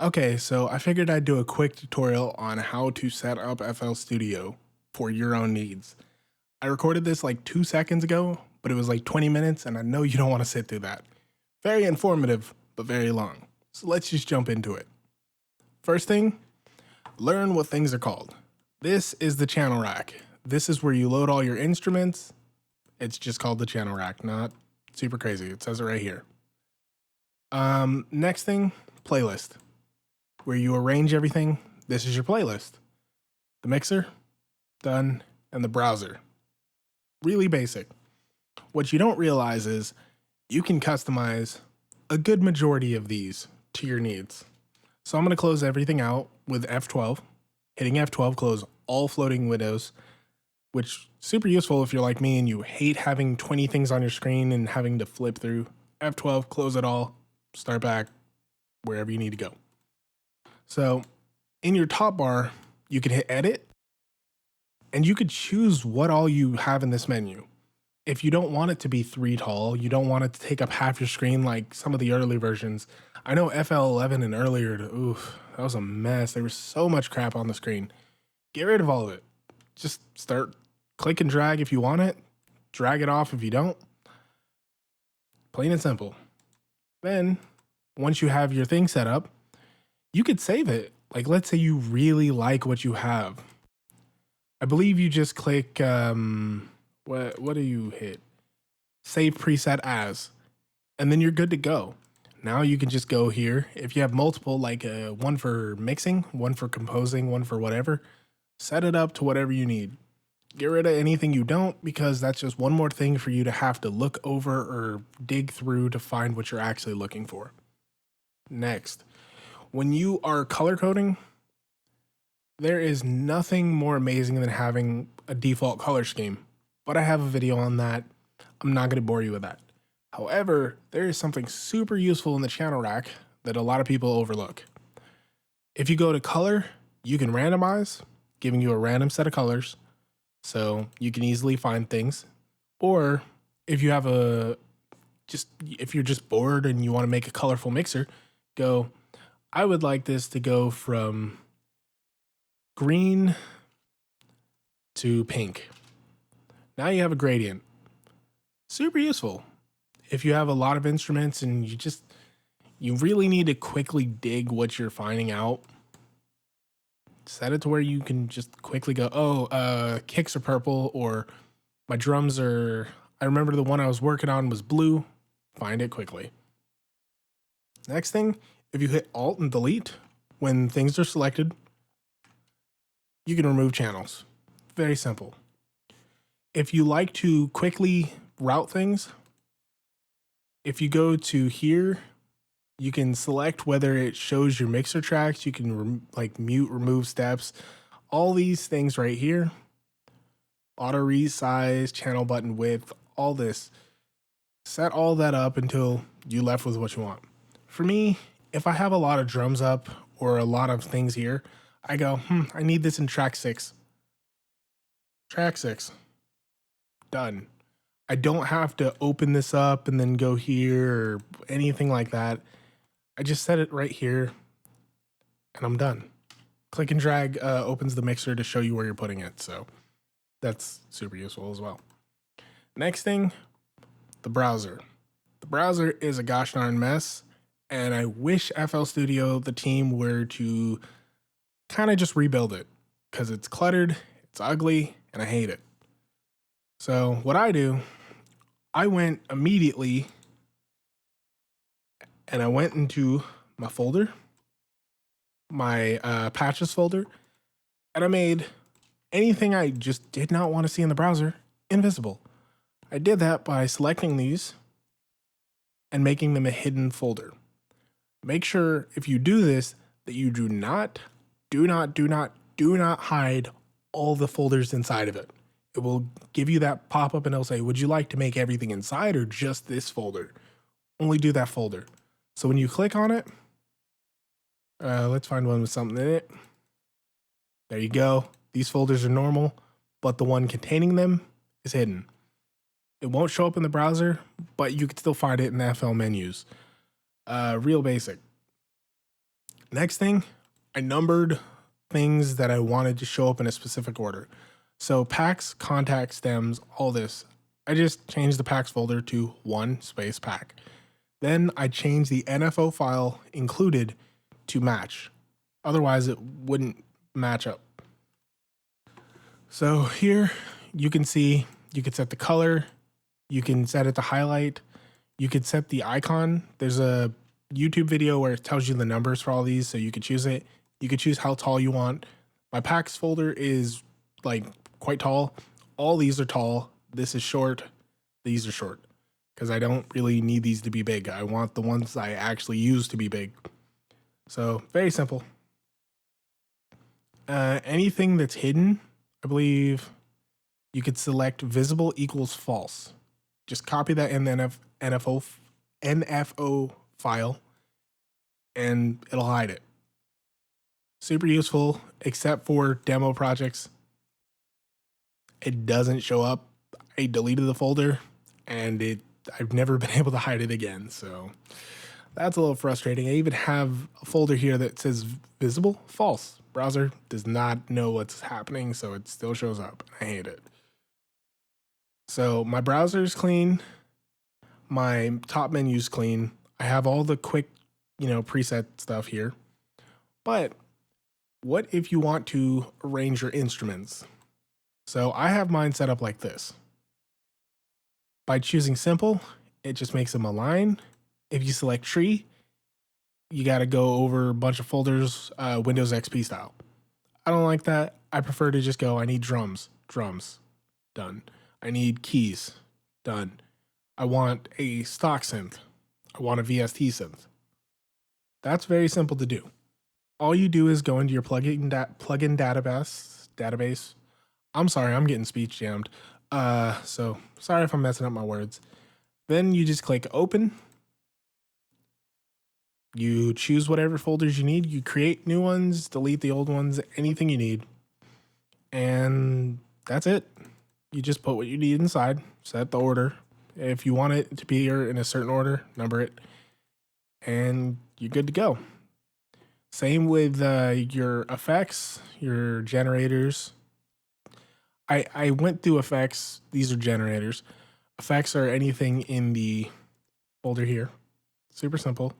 Okay, so I figured I'd do a quick tutorial on how to set up FL Studio for your own needs. I recorded this like 2 seconds ago, but it was like 20 minutes, and I know you don't want to sit through that. Very informative, but very long. So let's just jump into it. First thing, learn what things are called. This is the channel rack. This is where you load all your instruments. It's just called the channel rack, not super crazy. It says it right here. Next thing, playlist. Where you arrange everything. This is your playlist. The mixer, done, and the browser. Really basic. What you don't realize is you can customize a good majority of these to your needs. So I'm going to close everything out with F12. Hitting F12, close all floating windows, which is super useful if you're like me and you hate having 20 things on your screen and having to flip through. F12, close it all, start back wherever you need to go. So in your top bar, you can hit edit and you could choose what all you have in this menu. If you don't want it to be 3 tall, you don't want it to take up half your screen like some of the early versions. I know FL11 and earlier, oof, that was a mess. There was so much crap on the screen. Get rid of all of it. Just start click and drag if you want it. Drag it off if you don't. Plain and simple. Then, once you have your thing set up, you could save it. Like, let's say you really like what you have. I believe you just click, what do you hit? Save preset as, and then you're good to go. Now you can just go here. If you have multiple, like one for mixing, one for composing, one for whatever, set it up to whatever you need. Get rid of anything you don't, because that's just one more thing for you to have to look over or dig through to find what you're actually looking for. Next, when you are color coding, there is nothing more amazing than having a default color scheme, but I have a video on that. I'm not going to bore you with that. However, there is something super useful in the channel rack that a lot of people overlook. If you go to color, you can randomize, giving you a random set of colors, so you can easily find things. Or if you have if you're just bored and you want to make a colorful mixer, go, I would like this to go from green to pink. Now you have a gradient. Super useful. If you have a lot of instruments and you really need to quickly dig what you're finding out, set it to where you can just quickly go, kicks are purple, or my drums are, I remember the one I was working on was blue. Find it quickly. Next thing, if you hit Alt and Delete when things are selected, you can remove channels. Very simple. If you like to quickly route things, if you go to here, you can select whether it shows your mixer tracks. You can mute, remove steps, all these things right here. Auto resize, channel button width, all this. Set all that up until you're left with what you want. For me, if I have a lot of drums up or a lot of things here, I go, I need this in track 6. Track 6. Done. I don't have to open this up and then go here or anything like that. I just set it right here and I'm done. Click and drag opens the mixer to show you where you're putting it. So that's super useful as well. Next thing, the browser. The browser is a gosh darn mess. And I wish FL Studio, the team, were to kind of just rebuild it, because it's cluttered, it's ugly, and I hate it. So what I do, I went immediately and I went into my folder, my patches folder, and I made anything I just did not want to see in the browser invisible. I did that by selecting these and making them a hidden folder. Make sure if you do this that you do not hide all the folders inside of it. It will give you that pop-up and it'll say, would you like to make everything inside or just this folder? Only do that folder. So when you click on it, let's find one with something in it. There you go. These folders are normal, but the one containing them is hidden. It won't show up in the browser, but you can still find it in the FL menus. Real basic. Next thing, I numbered things that I wanted to show up in a specific order. So packs, contact stems, all this. I just changed the packs folder to 1 space pack. Then I changed the NFO file included to match. Otherwise, it wouldn't match up. So here you can see, you can set the color, you can set it to highlight, you can set the icon. There's a YouTube video where it tells you the numbers for all these, so you can choose it. You can choose how tall you want. My packs folder is like quite tall. All these are tall. This is short. These are short because I don't really need these to be big. I want the ones I actually use to be big. So very simple. Anything that's hidden, I believe you could select visible equals false. Just copy that in the NFO file and it'll hide it. Super useful, except for demo projects. It doesn't show up. I deleted the folder and I've never been able to hide it again. So that's a little frustrating. I even have a folder here that says visible, false. Browser does not know what's happening, so it still shows up. I hate it. So my browser is clean. My top menu is clean. I have all the quick, preset stuff here. But what if you want to arrange your instruments? So I have mine set up like this. By choosing simple, it just makes them align. If you select tree, you got to go over a bunch of folders, Windows XP style. I don't like that. I prefer to just go, I need drums, done. I need keys, done. I want a stock synth. I want a VST synth. That's very simple to do. All you do is go into your plugin database. I'm sorry, I'm getting speech jammed. So sorry if I'm messing up my words. Then you just click open. You choose whatever folders you need. You create new ones, delete the old ones, anything you need. And that's it. You just put what you need inside, set the order. If you want it to be in a certain order, number it, and you're good to go. Same with your effects, your generators. I went through effects. These are generators. Effects are anything in the folder here. Super simple.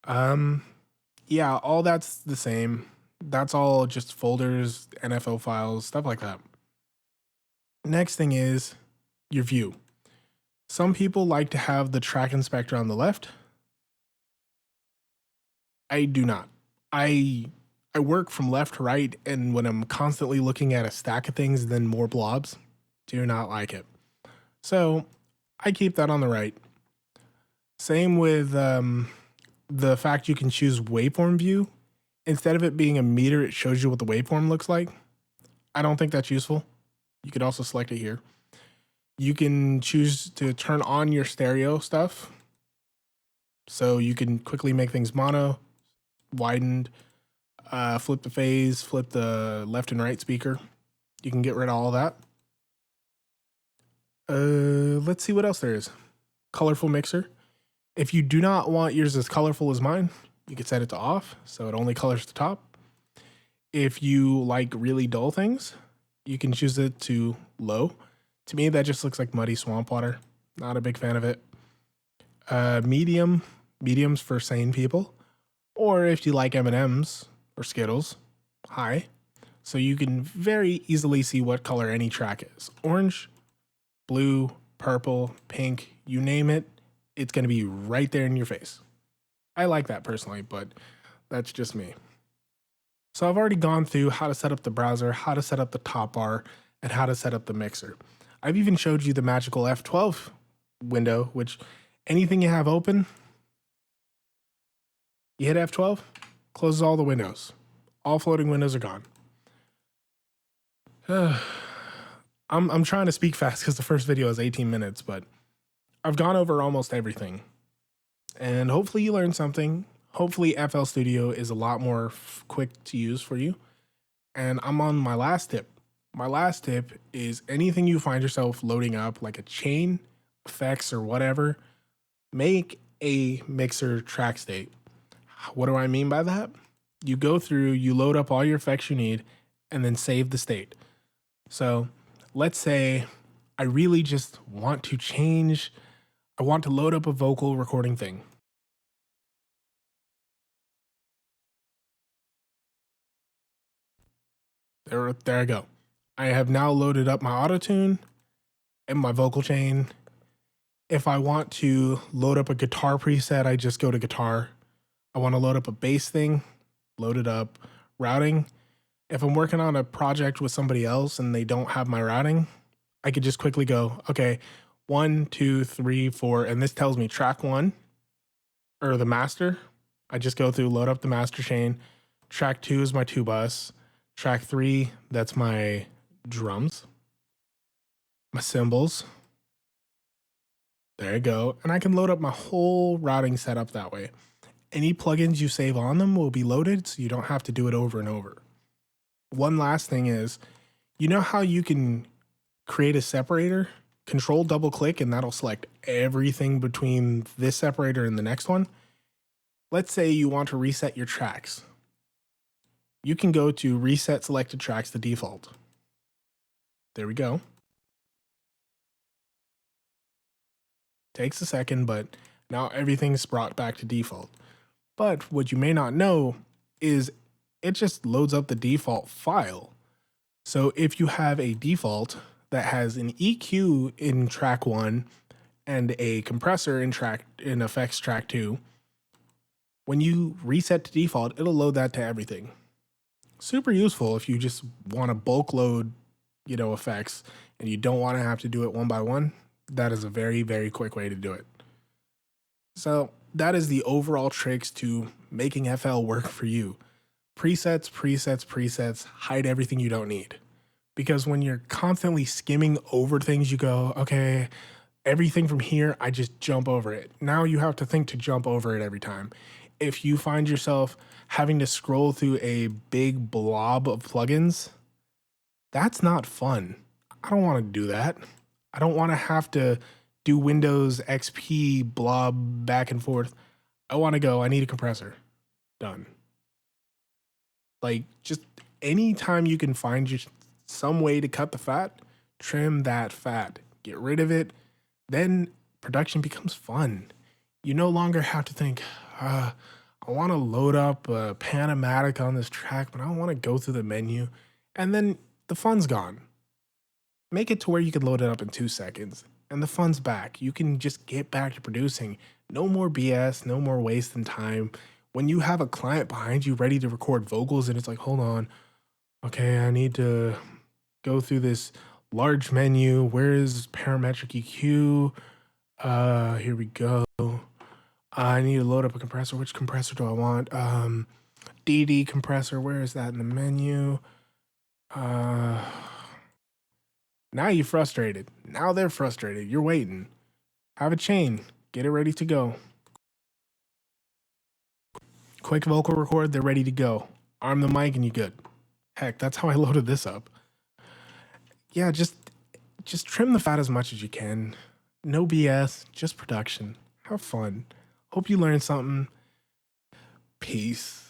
Yeah, all that's the same. That's all just folders, NFO files, stuff like that. Next thing is your view. Some people like to have the track inspector on the left. I do not. I work from left to right, and when I'm constantly looking at a stack of things and then more blobs, do not like it. So I keep that on the right. Same with the fact you can choose waveform view. Instead of it being a meter, it shows you what the waveform looks like. I don't think that's useful. You could also select it here. You can choose to turn on your stereo stuff. So you can quickly make things mono, widened, flip the phase, flip the left and right speaker. You can get rid of all of that. Let's see what else there is. Colorful mixer. If you do not want yours as colorful as mine, you can set it to off, so it only colors the top. If you like really dull things, you can choose it to low. To me, that just looks like muddy swamp water. Not a big fan of it. Medium's for sane people. Or if you like M&Ms or Skittles, high. So you can very easily see what color any track is. Orange, blue, purple, pink, you name it, it's going to be right there in your face. I like that personally, but that's just me. So I've already gone through how to set up the browser, how to set up the top bar, and how to set up the mixer. I've even showed you the magical F12 window, which anything you have open, you hit F12, closes all the windows. All floating windows are gone. I'm trying to speak fast because the first video is 18 minutes, but I've gone over almost everything. And hopefully you learned something. Hopefully FL Studio is a lot more quick to use for you. And I'm on my last tip. My last tip is anything you find yourself loading up, like a chain, effects, or whatever, make a mixer track state. What do I mean by that? You go through, you load up all your effects you need, and then save the state. So let's say I really just want to change, I want to load up a vocal recording thing. There I go. I have now loaded up my auto tune and my vocal chain. If I want to load up a guitar preset, I just go to guitar. I want to load up a bass thing, load it up. Routing. If I'm working on a project with somebody else and they don't have my routing, I could just quickly go, okay, 1, 2, 3, 4, and this tells me track 1 or the master. I just go through, load up the master chain. Track 2 is my 2-bus. Track 3, that's my drums, my cymbals. There you go. And I can load up my whole routing setup that way. Any plugins you save on them will be loaded, so you don't have to do it over and over. One last thing is, you know how you can create a separator? Control double click and that'll select everything between this separator and the next one. Let's say you want to reset your tracks. You can go to reset selected tracks to default. There we go. Takes a second, but now everything's brought back to default. But what you may not know is it just loads up the default file. So if you have a default that has an EQ in track 1 and a compressor in effects track 2, when you reset to default, it'll load that to everything. Super useful if you just want to bulk load, effects and you don't want to have to do it one by one. That is a very, very quick way to do it. So that is the overall tricks to making FL work for you. Presets, presets, presets, hide everything you don't need. Because when you're constantly skimming over things, you go, okay, everything from here, I just jump over it. Now you have to think to jump over it every time. If you find yourself having to scroll through a big blob of plugins, that's not fun. I don't want to do that. I don't want to have to do Windows XP blob back and forth. I want to go, I need a compressor. Done. Like, just anytime you can find just some way to cut the fat, trim that fat, get rid of it, then production becomes fun. You no longer have to think, I want to load up a Panomatic on this track, but I don't want to go through the menu. And then the fun's gone. Make it to where you can load it up in 2 seconds and the fun's back. You can just get back to producing. No more BS, no more wasting time. When you have a client behind you ready to record vocals and it's like, hold on, okay, I need to go through this large menu. Where is parametric EQ? Here we go. I need to load up a compressor. Which compressor do I want? DD compressor. Where is that in the menu? Now you're frustrated. Now they're frustrated. You're waiting. Have a chain. Get it ready to go. Quick vocal record. They're ready to go. Arm the mic and you're good. Heck, that's how I loaded this up. Yeah, just trim the fat as much as you can. No BS, just production. Have fun. Hope you learned something. Peace.